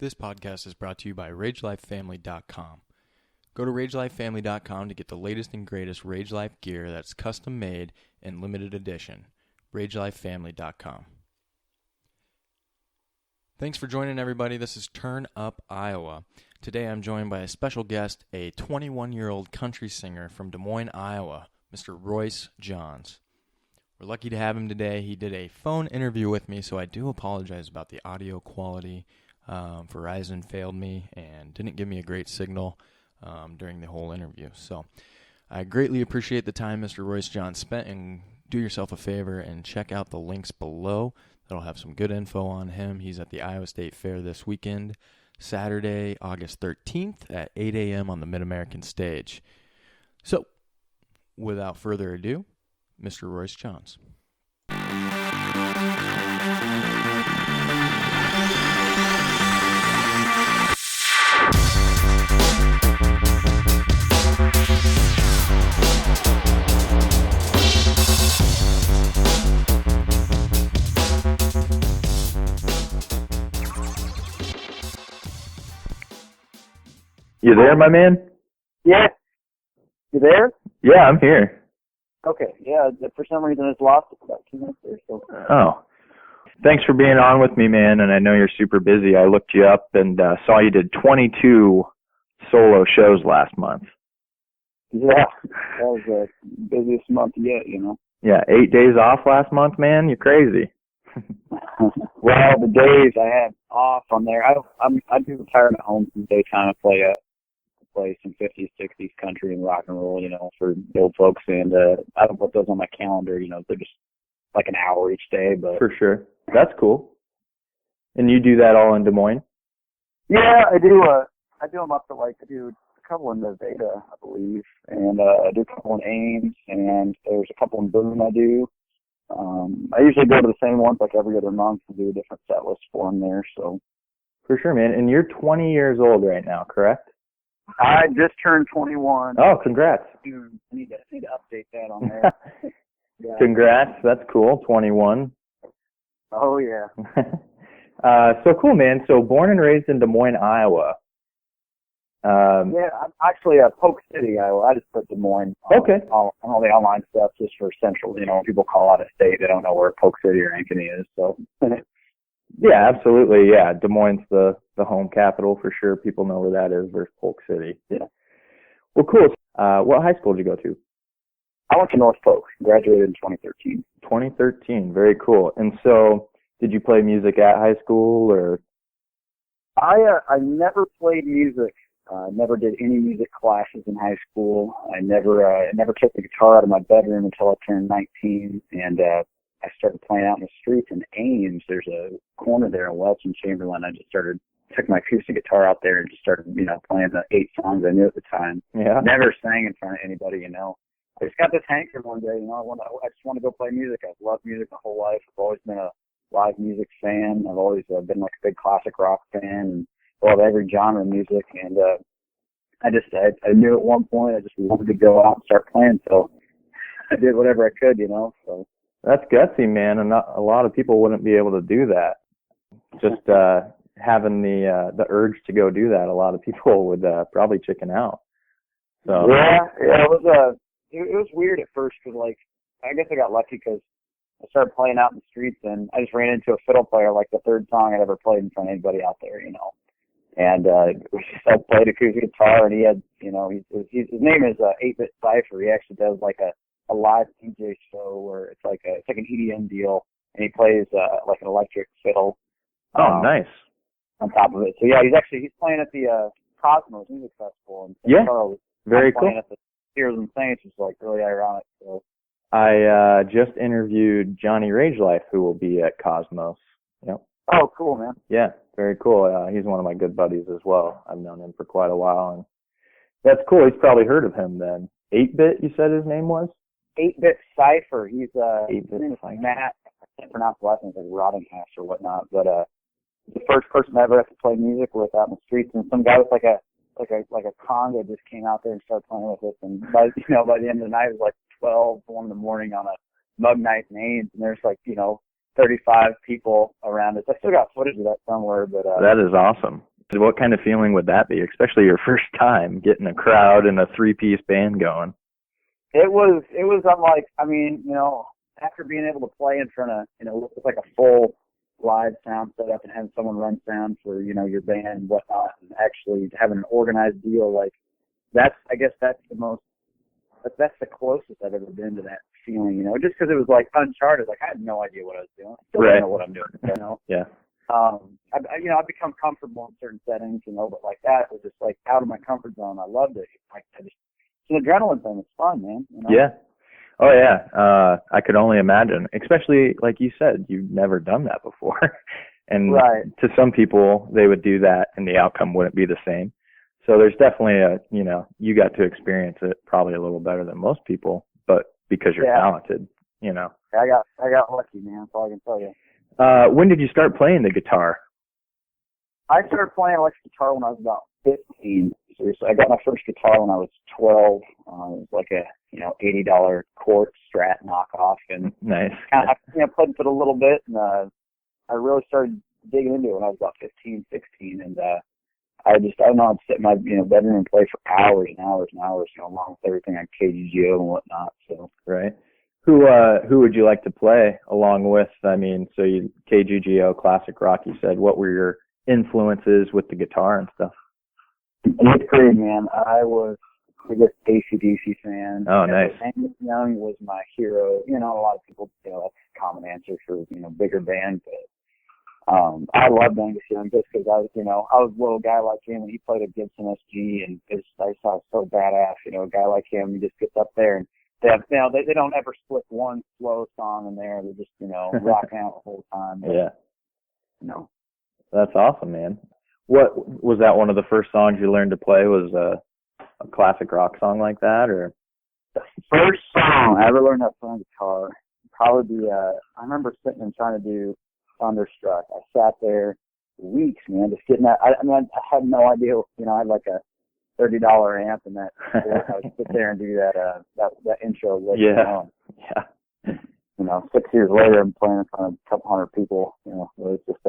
This podcast is brought to you by RageLifeFamily.com. Go to RageLifeFamily.com to get the latest and greatest Rage Life gear that's custom made and limited edition. RageLifeFamily.com. Thanks for joining, everybody. This is Turn Up Iowa. Today I'm joined by a special guest, a 21-year-old country singer from Des Moines, Iowa, Mr. Royce Johns. We're lucky to have him today. He did a phone interview with me, so I do apologize about the audio quality. Verizon failed me and didn't give me a great signal during the whole interview. So I greatly appreciate the time Mr. Royce Johns spent, and do yourself a favor and check out the links below. That'll have some good info on him. He's at the Iowa State Fair this weekend, Saturday, August 13th at 8 a.m. on the Mid-American stage. So, without further ado, Mr. Royce Johns. You there, my man? Yeah. You there? Yeah, I'm here. Okay. Yeah, for some reason it's lost it for about 2 minutes there. So. Oh. Thanks for being on with me, man, and I know you're super busy. I looked you up and saw you did 22 solo shows last month. Yeah, that was the busiest month yet, you know. Yeah, 8 days off last month, man? You're crazy. Well, the days I had off on there, I do retirement homes in the daytime. I play some 50s, 60s country and rock and roll, you know, for the old folks, and I don't put those on my calendar, you know, they're just like an hour each day. But for sure. That's cool. And you do that all in Des Moines? Yeah, I do. I do them up to I do a couple in Nevada, I believe, and I do a couple in Ames, and there's a couple in Boone I do. I usually go to the same ones like every other month and do a different set list for them there. So for sure, man. And you're 20 years old right now, correct? I just turned 21. Oh, congrats. I need to update that on there. Yeah. Congrats. That's cool. 21. Oh, yeah. So cool, man. So born and raised in Des Moines, Iowa. Yeah, I'm actually Polk City, Iowa. I just put Des Moines on all the online stuff just for central. You know, people call out of state, they don't know where Polk City or Ankeny is. So. Yeah, absolutely. Yeah, Des Moines the home capital for sure. People know where that is versus Polk City. Yeah. Well, cool. What high school did you go to? I went to North Polk. Graduated in 2013. 2013. Very cool. And so, did you play music at high school or? I never played music. Never did any music classes in high school. I never took the guitar out of my bedroom until I turned 19, and I started playing out in the streets in Ames. There's a corner there in Welch and Chamberlain. I just took my acoustic guitar out there and just started, you know, playing the 8 songs I knew at the time. Yeah. Never sang in front of anybody, you know. I just got this hanker one day, you know, I just want to go play music. I've loved music my whole life. I've always been a live music fan. I've always been like a big classic rock fan and love every genre of music. And I knew at one point I just wanted to go out and start playing, so I did whatever I could, you know. So that's gutsy, man, and not a lot of people wouldn't be able to do that. Just having the urge to go do that, a lot of people would probably chicken out. So yeah, it was weird at first because I guess I got lucky because I started playing out in the streets and I just ran into a fiddle player like the third song I'd ever played in front of anybody out there, you know. And I played acoustic guitar, and he had, you know, his name is 8-Bit Cypher. He actually does like a live DJ show where it's like an EDM deal, and he plays like an electric fiddle. Oh, nice. On top of it. So yeah, he's playing at the Cosmos Music Festival in St. Yeah. Charles. Very playing cool. At the Heroes and Saints, which is like really ironic. So I just interviewed Johnny Rage Life, who will be at Cosmos. Yep. Oh, cool, man. Yeah, very cool. He's one of my good buddies as well. I've known him for quite a while, and that's cool. He's probably heard of him then. 8-Bit, you said his name was? 8-Bit Cypher. He's his 8-Bit name is Cypher. Matt. I can't pronounce the last name, like Rottinghast or whatnot, but the first person I ever had to play music with out in the streets, and some guy with like a conga just came out there and started playing with us, and by the end of the night it was like 1 in the morning on a mug night in Ames, and there's 35 people around us. I still got footage of that somewhere, but that is awesome. What kind of feeling would that be, especially your first time getting a crowd and a three-piece band going? It was unlike, I mean, you know, after being able to play in front of, you know, with like a full live sound setup and having someone run sound for, you know, your band and whatnot, and actually having an organized deal, like I guess that's the closest I've ever been to that feeling, you know, just because it was like uncharted. Like I had no idea what I was doing. I still don't know what I'm doing, you know? Yeah. I've become comfortable in certain settings, you know, but like that was just like out of my comfort zone. I loved it. Like it's an adrenaline thing. It's fun, man. You know? Yeah. Oh yeah. I could only imagine, especially like you said, you've never done that before. And right. To some people, they would do that and the outcome wouldn't be the same. So there's definitely you got to experience it probably a little better than most people, but because you're talented, you know. I got lucky, man. That's all I can tell you. When did you start playing the guitar? I started playing electric guitar when I was about 15. Seriously, I got my first guitar when I was 12. It was like a $80 Cort Strat knockoff, and nice. Kind of played with it a little bit, and I really started digging into it when I was about 15, 16, and I don't know, I'd sit in my bedroom and play for hours and hours and hours, along with everything on KGGO and whatnot. So right. Who would you like to play along with? I mean, so you KGGO, classic rock. You said, what were your influences with the guitar and stuff? In 8th grade, man, I was the biggest AC/DC fan. Oh, nice. Angus Young was my hero. A lot of people, that's a common answer for bigger band, but I loved Angus Young just because I was a little guy like him, and he played a Gibson SG, and I just thought it was so badass. A guy like him, he just gets up there and they don't ever split one slow song in there. They're just rocking out the whole time. Yeah. That's awesome, man. What was that? One of the first songs you learned to play was a classic rock song like that, or the first song I ever learned how to play on guitar? Probably I remember sitting and trying to do Thunderstruck. I sat there weeks, man, just getting that. I had no idea. I had like a $30 amp, and that I would sit there and do that intro. Yeah. 6 years later, I'm playing in front of a couple hundred people. It was just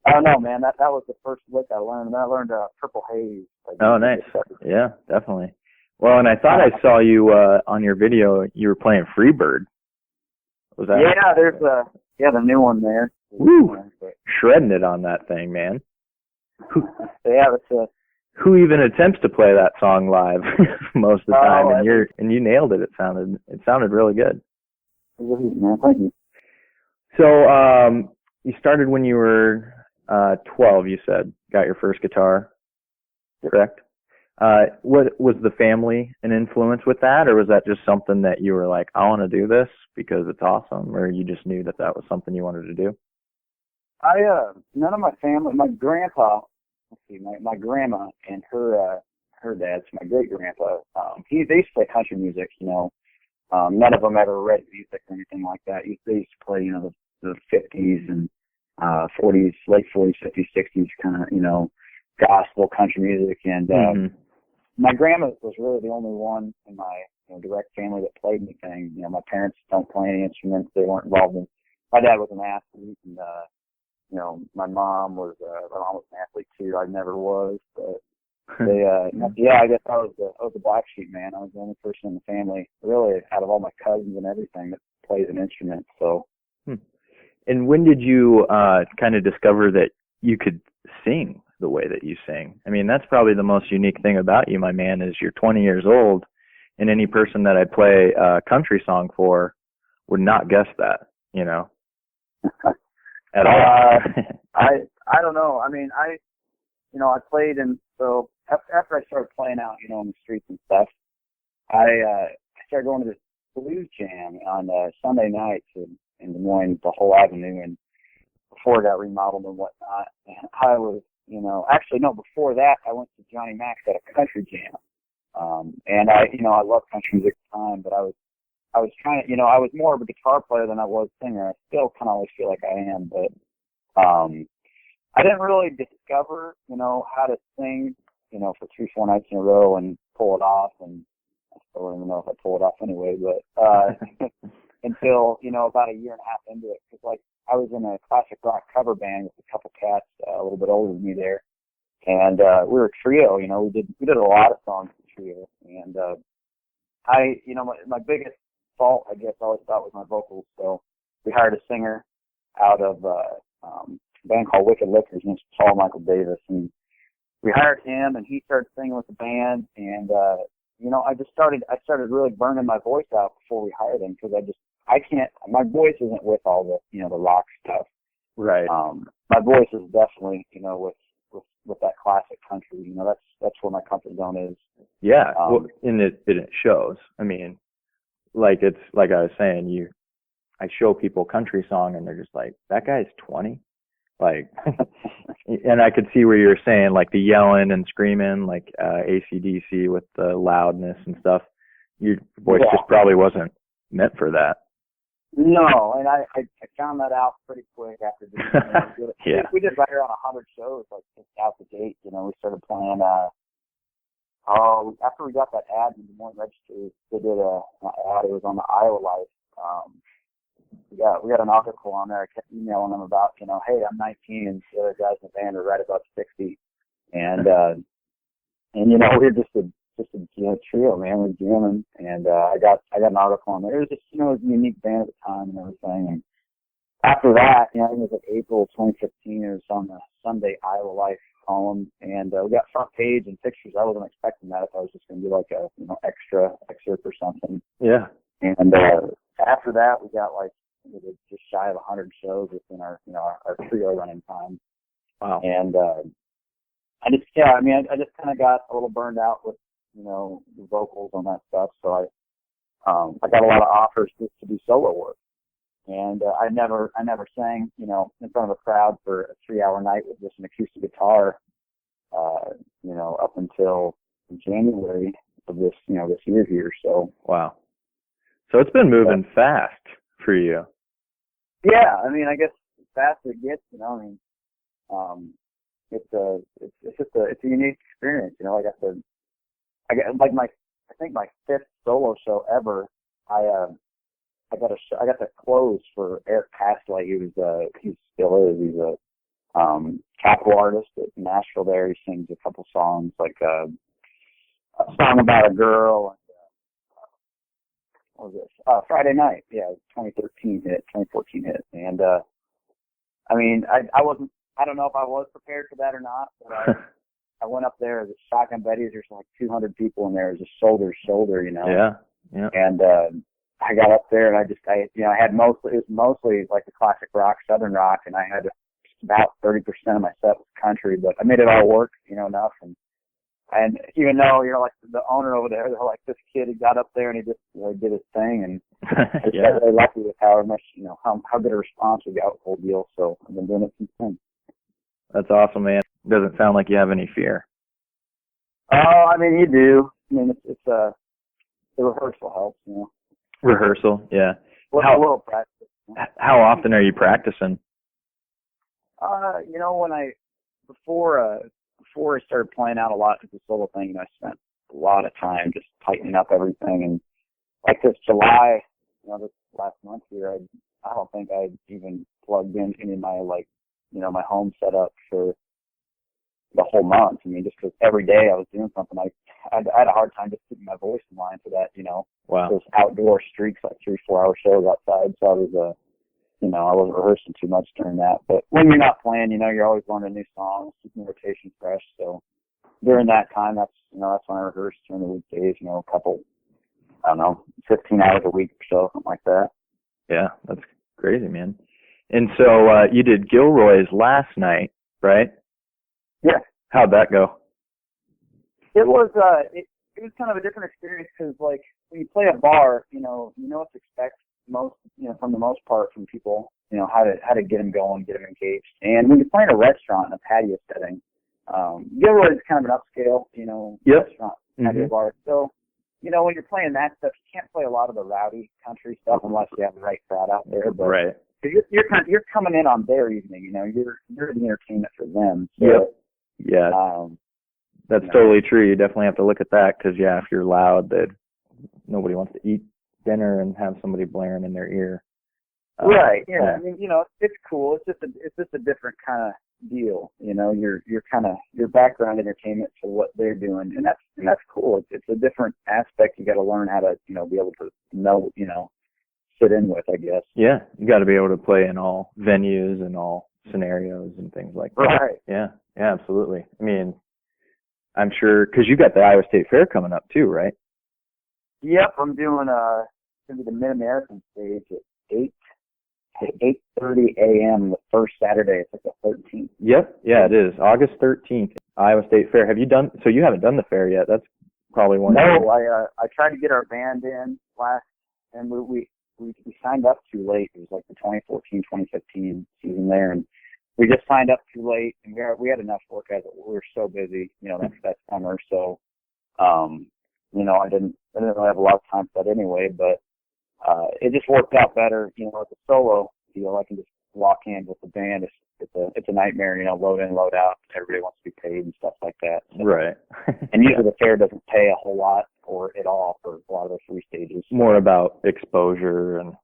I don't know, man. That was the first lick I learned. And then I learned Purple Haze. Oh, nice. Yeah, definitely. Well, and I thought I saw you on your video. You were playing Freebird. Was that? Yeah, there's the new one there. Woo! Shredding it on that thing, man. Who even attempts to play that song live most of the time? And you nailed it. It sounded really good. Man, thank you. So you started when you were 12. You said got your first guitar, correct? What was the family an influence with that, or was that just something that you were like, I want to do this because it's awesome, or you just knew that was something you wanted to do? None of my family, my grandpa, my grandma and her dad, so my great grandpa, they used to play country music. None of them ever read music or anything like that. They used to play, the 50s and 40s, late 40s, 50s, 60s kind of, gospel country music. And my grandma was really the only one in my direct family that played anything. My parents don't play any instruments. They weren't involved in. My dad was an athlete, and my mom was an athlete too. I never was, but they I guess I was the black sheep, man. I was the only person in the family, really, out of all my cousins and everything, that plays an instrument. So. And when did you kind of discover that you could sing the way that you sing? I mean, that's probably the most unique thing about you, my man, is you're 20 years old, and any person that I play a country song for would not guess that, at all. I don't know. I mean, I played, and so after I started playing out, in the streets and stuff, I started going to this blues jam on Sunday nights in Des Moines, the whole avenue, and before it got remodeled and whatnot. And I was, actually no, before that I went to Johnny Mac's at a country jam. And I love country music at the time, but I was trying to, I was more of a guitar player than I was a singer. I still kind of always feel like I am, but I didn't really discover, how to sing, for 3-4 nights in a row and pull it off. And I still don't even know if I pull it off anyway, but until, about a year and a half into it, because I was in a classic rock cover band with a couple cats a little bit older than me there, And we were a trio, you know, we did a lot of songs as a trio. And you know, my biggest fault, I guess, I always thought was my vocals. So we hired a singer out of a band called Wicked Liquors, and it's Paul Michael Davis. And we hired him, and he started singing with the band. And you know, I started really burning my voice out before we hired him, because my voice isn't with all the, you know, the rock stuff. Right. My voice is definitely, you know, with that classic country. You know, that's where my comfort zone is. Yeah. Well, and it shows. I mean, like I was saying, I show people country song and they're just like, that guy's 20. Like, and I could see where you're saying, like, the yelling and screaming, like AC/DC with the loudness and stuff. Your voice just probably wasn't meant for that. No, and I found that out pretty quick after doing it. Yeah. We did right around 100 shows, like, just out the gate. You know, we started playing, after we got that ad in the Des Moines Register, they did an ad. It was on the Iowa Life. We got an article on there. I kept emailing them about, you know, hey, I'm 19 and the other guys in the band are right about 60. And you know, we're just a trio, man. We're jamming. And I got an article on there. It was just, you know, it was a unique band at the time and everything. And after that, you know, I think it was like April 2015, it was on the Sunday Iowa Life column. And we got front page and pictures. I wasn't expecting that. I thought it was just going to be like a, you know, extra excerpt or something. Yeah. And after that, we got like, we did just shy of 100 shows within our, you know, our trio running time. Wow. And I just kind of got a little burned out with, you know, the vocals on that stuff. So I got a lot of offers just to do solo work. And I never sang, you know, in front of a crowd for a 3-hour night with just an acoustic guitar, you know, up until January of this, you know, this year here. So wow. So it's been moving fast for you. Yeah, I mean, I guess as fast as it gets, you know. I mean, it's a unique experience, you know. I think my 5th solo show ever. I got to close for Eric Castley. He still is. He's a capital artist at Nashville. There, he sings a couple songs, like a song about a girl. What was this? Friday Night. Yeah, 2014 hit. And, I mean, I don't know if I was prepared for that or not, but I went up there as a Shotgun Betty's. There's like 200 people in there. It was just shoulder to shoulder, you know. Yeah. And, I got up there and I had mostly like the classic rock, Southern rock, and I had about 30% of my set was country, but I made it all work, you know, enough. And even though, you know, like the owner over there, they're like, this kid, he got up there and he just, you know, did his thing. And I was really lucky with how much, you know, how good a response we got with the whole deal. So I've been doing it since then. That's awesome, man. Doesn't sound like you have any fear. Oh, I mean, you do. I mean, it's the rehearsal helps, you know. Rehearsal, yeah. A little practice. You know? How often are you practicing? You know, before I started playing out a lot with the solo thing, you know, I spent a lot of time just tightening up everything. And like this July, you know, this last month here, I don't think I even plugged in any of my, like, you know, my home setup for the whole month. I mean, just because every day I was doing something, I had a hard time just keeping my voice in line for that, you know. Wow. Those outdoor streaks, like 3-4 hour shows outside. So I was, you know, I wasn't rehearsing too much during that. But when you're not playing, you know, you're always learning new songs, keeping the rotation fresh. So during that time, that's when I rehearse during the weekdays, you know, a couple, I don't know, 15 hours a week or so, something like that. Yeah, that's crazy, man. And so you did Gilroy's last night, right? Yeah. How'd that go? It was it was kind of a different experience because, like, when you play a bar, you know what to expect from the most part from people, you know, how to get them going, get them engaged. And when you're playing a restaurant in a patio setting, Gilroy is kind of an upscale, you know, restaurant patio bar. So, you know, when you're playing that stuff, you can't play a lot of the rowdy country stuff unless you have the right crowd out there. But right. You're coming in on their evening, you know, you're the entertainment for them. So, yeah. That's totally true. You definitely have to look at that because, if you're loud, nobody wants to eat dinner and have somebody blaring in their ear. Right. Yeah. I mean, you know, it's cool. It's just a different kind of deal. You know, you're kind of your background entertainment for what they're doing, and that's cool. It's a different aspect. You got to learn how to be able to fit in with, I guess. Yeah, you got to be able to play in all venues and all scenarios and things like that. Right. Yeah, absolutely. I mean, I'm sure because you got the Iowa State Fair coming up too, right? Yep, I'm doing gonna be the Mid American stage at 8:30 a.m. the first Saturday. It's like the 13th. Yep, yeah, it is August 13th, Iowa State Fair. Have you done? So you haven't done the fair yet? That's probably one. No, I tried to get our band in last, and we signed up too late. It was like the 2014-2015 season there, and we just signed up too late, and we had enough work as it. We were so busy, that summer. So, I didn't really have a lot of time for that anyway. But it just worked out better. It's a solo deal. I can just walk in with the band. It's a nightmare. Load in, load out. Everybody wants to be paid and stuff like that. So, right. And usually the fair doesn't pay a whole lot or at all for a lot of those free stages. More about exposure and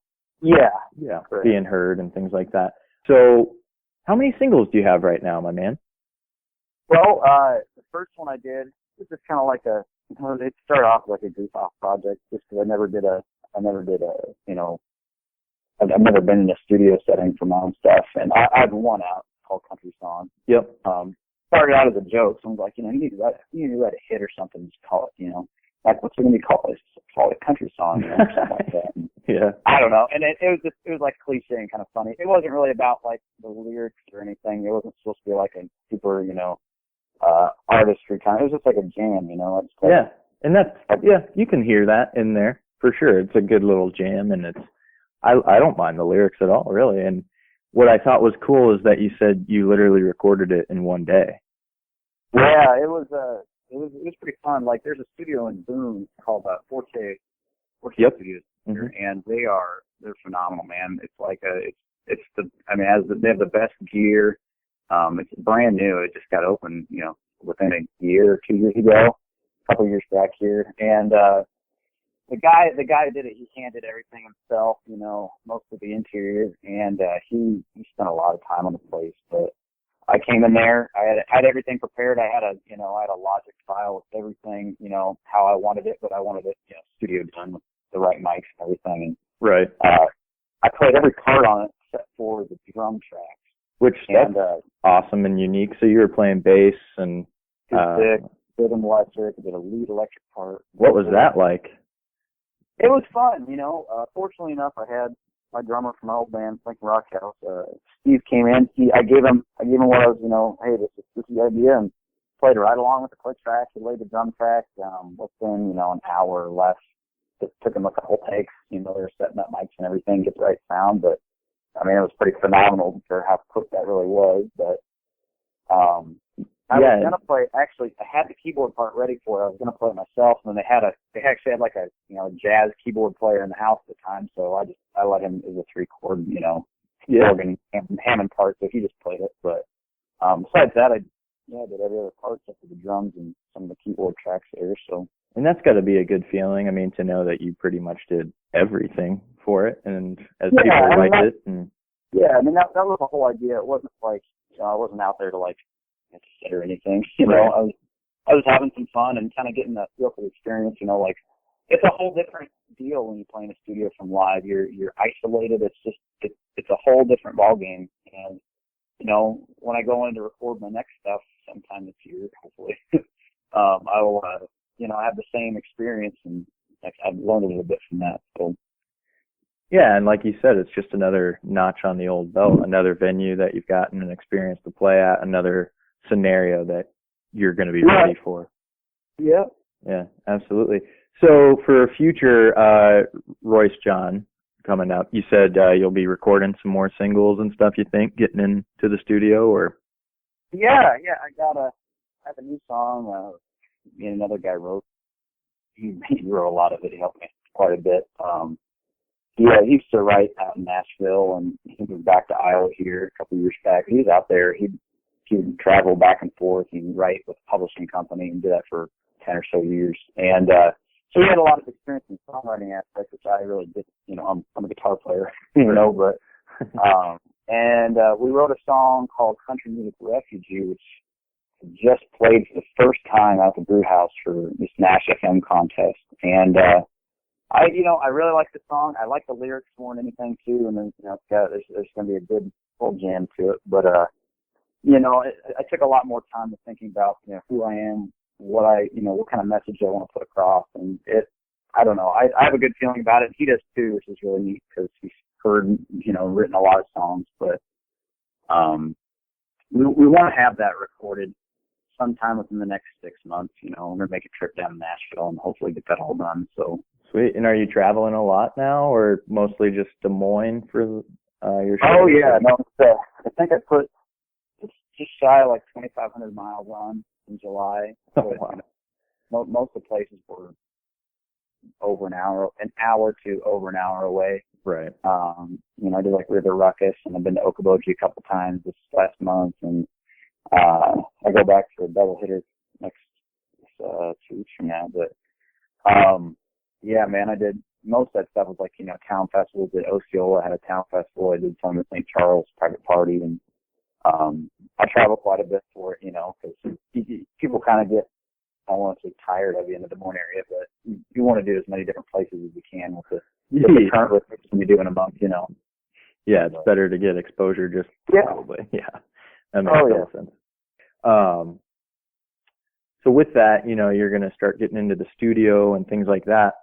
right. being heard and things like that. So, how many singles do you have right now, my man? Well, the first one I did was just kind of like it started off like a goof off project, just because I've never been in a studio setting for my own stuff, and I had one out called Country Song. Yep. Started out as a joke, so I was like, you need to write a hit or something, just call it, like what's it gonna be called? Just call it Country Song, or something like that. And yeah. I don't know, and it was like cliche and kind of funny. It wasn't really about like the lyrics or anything. It wasn't supposed to be like a super, artistry kind. It was just like a jam, Yeah, and you can hear that in there for sure. It's a good little jam, and I don't mind the lyrics at all, really. And what I thought was cool is that you said you literally recorded it in one day. Yeah, it was pretty fun. Like, there's a studio in Boone called Forte Yep. Studios, Mm-hmm. and they're phenomenal, man. It's like they have the best gear. It's brand new. It just got open, within a year or 2 years ago, a couple years back here. And the guy who did it, he handled everything himself, most of the interior, and he spent a lot of time on the place. But I came in there, I had everything prepared. I had a Logic file with everything, how I wanted it, but I wanted it, studio done with the right mics and everything. And Right. I played every part on it except for the drum tracks. Which that's awesome and unique. So you were playing bass and rhythm electric, did a lead electric part. What was that like? It was fun, fortunately enough, I had my drummer from my old band, Lincoln Rock House. Steve came in. I gave him what I was, hey, this is the idea, and played right along with the click track. He laid the drum track. Within an hour or less. It took him a couple takes. They were setting up mics and everything, get the right sound. But I mean, it was pretty phenomenal for how quick that really was. But I was gonna play. Actually, I had the keyboard part ready for it. I was gonna play it myself, and then they actually had like a jazz keyboard player in the house at the time. So I let him as a 3-chord organ Hammond part. So he just played it. But besides that, I did every other part except for the drums and some of the keyboard tracks there. So. And that's got to be a good feeling. I mean, to know that you pretty much did everything for it, and as people liked it. And... Yeah, I mean that was the whole idea. It wasn't like I wasn't out there to like sit or anything. Right. I was having some fun and kind of getting that feel for the experience. Like it's a whole different deal when you play in a studio from live. You're isolated. It's a whole different ball game. And when I go in to record my next stuff sometime this year, hopefully, I will. I have the same experience, and I've learned a little bit from that. So. Yeah, and like you said, it's just another notch on the old belt, another venue that you've gotten an experience to play at, another scenario that you're going to be ready for. Yeah. Yeah, absolutely. So for a future Royce John coming up, you said you'll be recording some more singles and stuff, you think, getting into the studio, or? Yeah, I have a new song. Me and another guy wrote. He wrote a lot of it. He helped me quite a bit. He used to write out in Nashville, and he moved back to Iowa here a couple of years back. He was out there. He'd travel back and forth. He'd write with a publishing company and did that for 10 or so years. And so he had a lot of experience in the songwriting aspect, which I really did. I'm a guitar player, but And we wrote a song called Country Music Refugee, which just played for the first time at the Brew House for this Nash FM contest. And I really like the song. I like the lyrics more than anything too. And then there's going to be a good full jam to it. But I took a lot more time to thinking about who I am, what kind of message I want to put across, and I don't know. I have a good feeling about it. He does too, which is really neat because he's heard written a lot of songs. But we want to have that recorded sometime within the next 6 months. We're going to make a trip down to Nashville and hopefully get that all done. So sweet. And are you traveling a lot now, or mostly just Des Moines for your show? Oh yeah, no. I think I put just shy of like 2,500 miles on in July. Oh, wow. Most of the places were over an hour to over an hour away. Right. I did like River Ruckus, and I've been to Okoboji a couple times this last month, and I go back for a double hitter next 2 weeks from now. But yeah, man, I did most of that stuff was like town festivals. At Osceola had a town festival. I did some at St. Charles private party, and I travel quite a bit for it, because people kind of get, I don't want to say tired of you in the Des Moines area, but you want to do as many different places as you can with the current restrictions you do in a month, Yeah, it's better to get exposure just probably. Yeah, that makes total sense. So with that, you're going to start getting into the studio and things like that.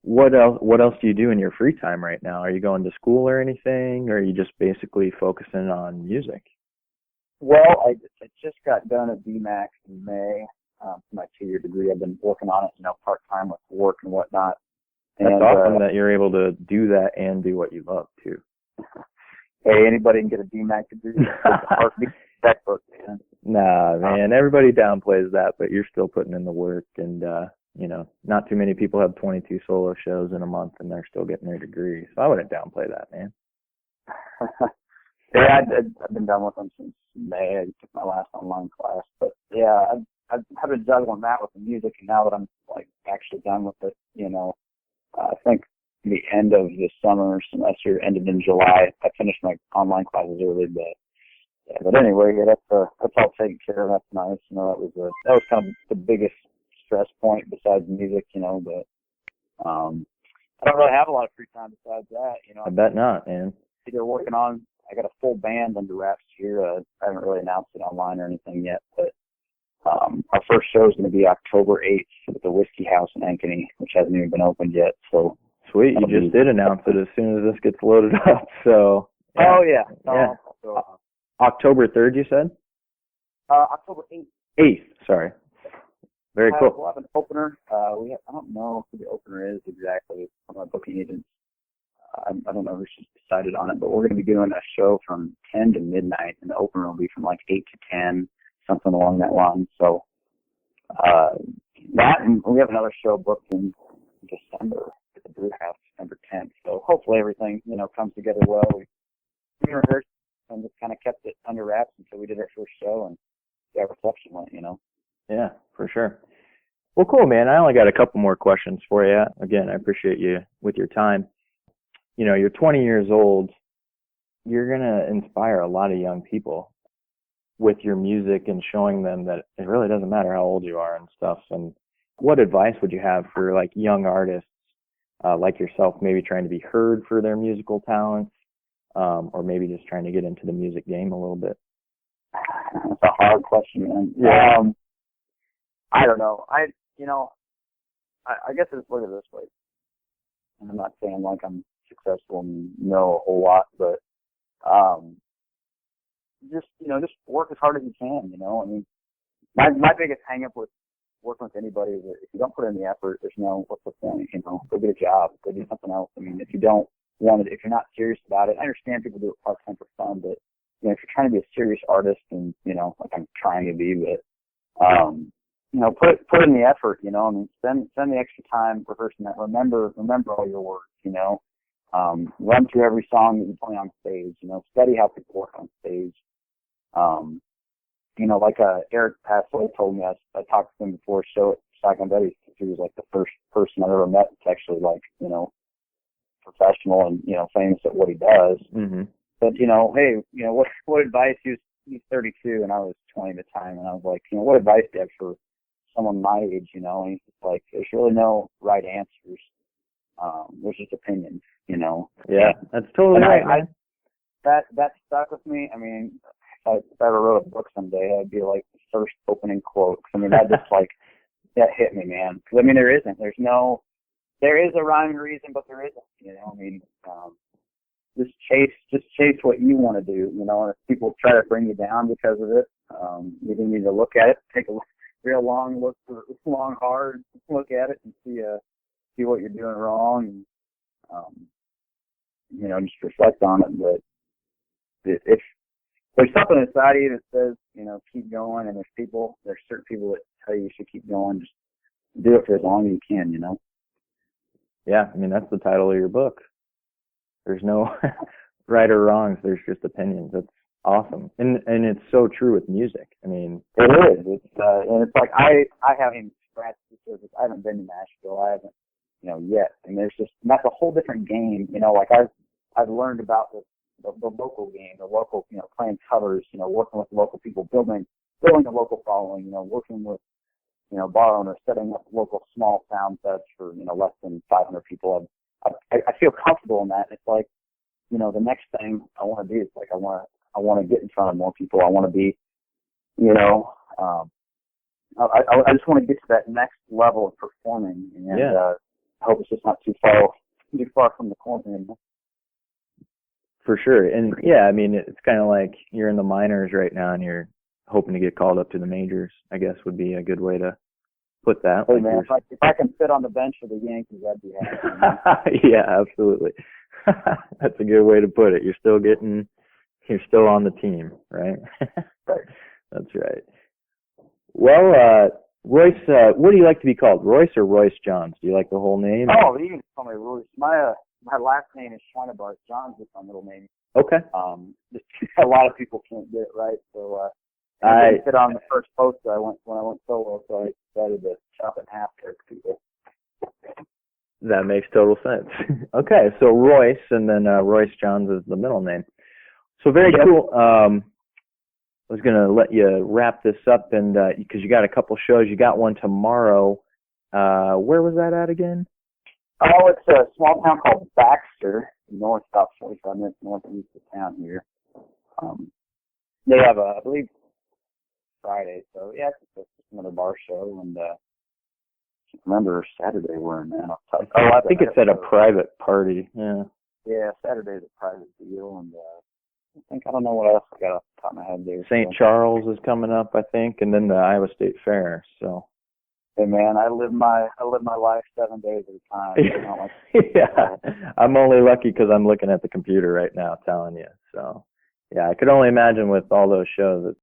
What else do you do in your free time right now? Are you going to school or anything, or are you just basically focusing on music? Well, I just got done at BMAC in May for my 2-year degree. I've been working on it, part-time with work and whatnot. That's awesome that you're able to do that and do what you love, too. Hey, anybody can get a BMAC degree. Textbook, man. Nah, man, everybody downplays that, but you're still putting in the work, and, not too many people have 22 solo shows in a month, and they're still getting their degree, so I wouldn't downplay that, man. Yeah, I've been done with them since May. I took my last online class, but yeah, I've been juggling that with the music, and now that I'm like actually done with it, I think the end of the summer semester ended in July. I finished my online classes early, but anyway, that's all taken care of. That's nice. That was kind of the biggest stress point besides music, but I don't really have a lot of free time besides that. I bet not, man. Either working on. I got a full band under wraps here. I haven't really announced it online or anything yet, but our first show is going to be October 8th at the Whiskey House in Ankeny, which hasn't even been opened yet. So sweet, you just did announce it as soon as this gets loaded up. So yeah. Oh yeah, yeah. So, October 3rd, you said? October 8th. 8th, sorry. Very cool. We'll have an opener. I don't know who the opener is exactly from my booking agent. I don't know who she's decided on it, but we're going to be doing a show from 10 to midnight, and the opener will be from like 8 to 10, something along that line. So that, and we have another show booked in December at the Brew House, December 10th. So hopefully everything, comes together well. We rehearsed and just kind of kept it under wraps until we did our first show, and that reception went, Yeah, for sure. Well, cool, man. I only got a couple more questions for you. Again, I appreciate you with your time. You're 20 years old. You're going to inspire a lot of young people with your music and showing them that it really doesn't matter how old you are and stuff. And what advice would you have for like young artists like yourself, maybe trying to be heard for their musical talents, or maybe just trying to get into the music game a little bit? That's a hard question, man. Yeah. I don't know. I guess I just look at it this way. And I'm not saying like I'm successful and know a whole lot, but just work as hard as you can. I mean, my biggest hang up with working with anybody is that if you don't put in the effort, there's what's the point? Go get a job, go do something else. I mean, if you don't want it, if you're not serious about it, I understand people do it part time for fun, but if you're trying to be a serious artist, and like I'm trying to be, but put in the effort. I mean, spend the extra time rehearsing that. Remember all your words. Run through every song that you play on stage. Study how people work on stage. Like Eric Passway told me, I talked to him before a show at Saigon Betty's, because he was like the first person I ever met that's actually like, professional and, famous at what he does. Mm-hmm. but hey, what advice? He's 32 and I was 20 at the time, and I was like, what advice do you have for someone my age? And he's just like, there's really no right answers. There's just opinions. Yeah, that's totally right. That stuck with me. I mean, if I ever wrote a book someday, that'd be like the first opening quote. I mean, that just like that hit me, man. Because I mean, there is a rhyme and reason, but there isn't. I mean, just chase what you want to do. And if people try to bring you down because of it, you need to look at it, take a real hard look at it, and see what you're doing wrong, and just reflect on it. But if there's something inside of you that says, keep going, and there's certain people that tell you should keep going, just do it for as long as you can, Yeah, I mean, that's the title of your book. There's no right or wrongs. There's just opinions. That's awesome. And it's so true with music. I mean, it is. And it's like, I haven't scratched the surface. I haven't been to Nashville. I haven't, yet. And that's a whole different game. Like I've learned about the local game, the local, playing covers, working with local people, building a local following, working with, bar owners, setting up local small sound sets for, less than 500 people. I feel comfortable in that. It's like, the next thing I want to do is like, I want to get in front of more people. I want to be, I just want to get to that next level of performing, and I hope it's just not too far from the corner. For sure. And yeah, I mean, it's kind of like you're in the minors right now and you're hoping to get called up to the majors, I guess would be a good way to put that. Hey, man, if I can sit on the bench for the Yankees, I'd be happy. Yeah, absolutely. That's a good way to put it. You're still on the team, right? Right. That's right. Well, Royce, what do you like to be called? Royce or Royce Johns? Do you like the whole name? Oh, you can call me Royce. My last name is Schweinebart. Johns is my middle name. Okay. Just, a lot of people can't get it right, so I didn't fit on the first poster when I went solo, so I decided to chop it in half there for people. That makes total sense. Okay, so Royce, and then Royce Johns is the middle name. So very cool. I was going to let you wrap this up, and because you got a couple shows. You got one tomorrow. Where was that at again? Oh, it's a small town called Baxter, north, about 45 minutes northeast of town here. They have I believe, Friday, so yeah, it's just another bar show, and I can't remember Saturday where in that. I think it's at a private party. Yeah. Yeah, Saturday's a private deal, and I don't know what else I got off the top of my head there. St. Charles is coming up, I think, and then the Iowa State Fair. So. Hey man, I live my life 7 days at a time. Yeah, I'm only lucky because I'm looking at the computer right now, telling you. So, yeah, I could only imagine with all those shows,